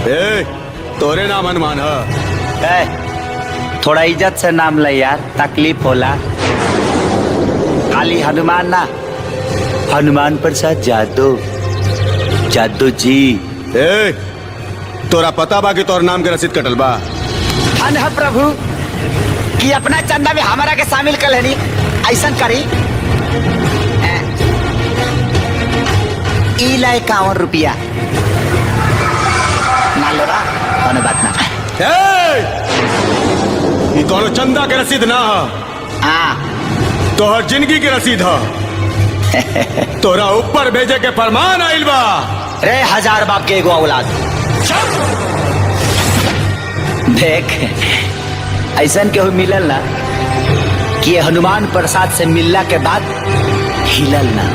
ए, तोरे नाम हनुमान है? थोड़ा इज्जत से नाम ले यार, तकलीफ होला। खाली हनुमान ना, हनुमान प्रसाद जादव, जादव जी। ए, तोरा पता बा कि तोर नाम के रसीद कटल बा? है प्रभु कि अपना चंदा में हमारा के शामिल कर लेनी, ऐसा करी। ई ला 51 रुपया ना लो रा, कौन बात ना। ये कोनो चंदा के रसीद ना है, तोहर जिंदगी की रसीद है। तोरा ऊपर भेजे के फरमान आइल बा। रे हजार बाप के एगो औलाद, देख ऐसा केहू मिलल ना कि हनुमान प्रसाद से मिलला के बाद हिलल ना।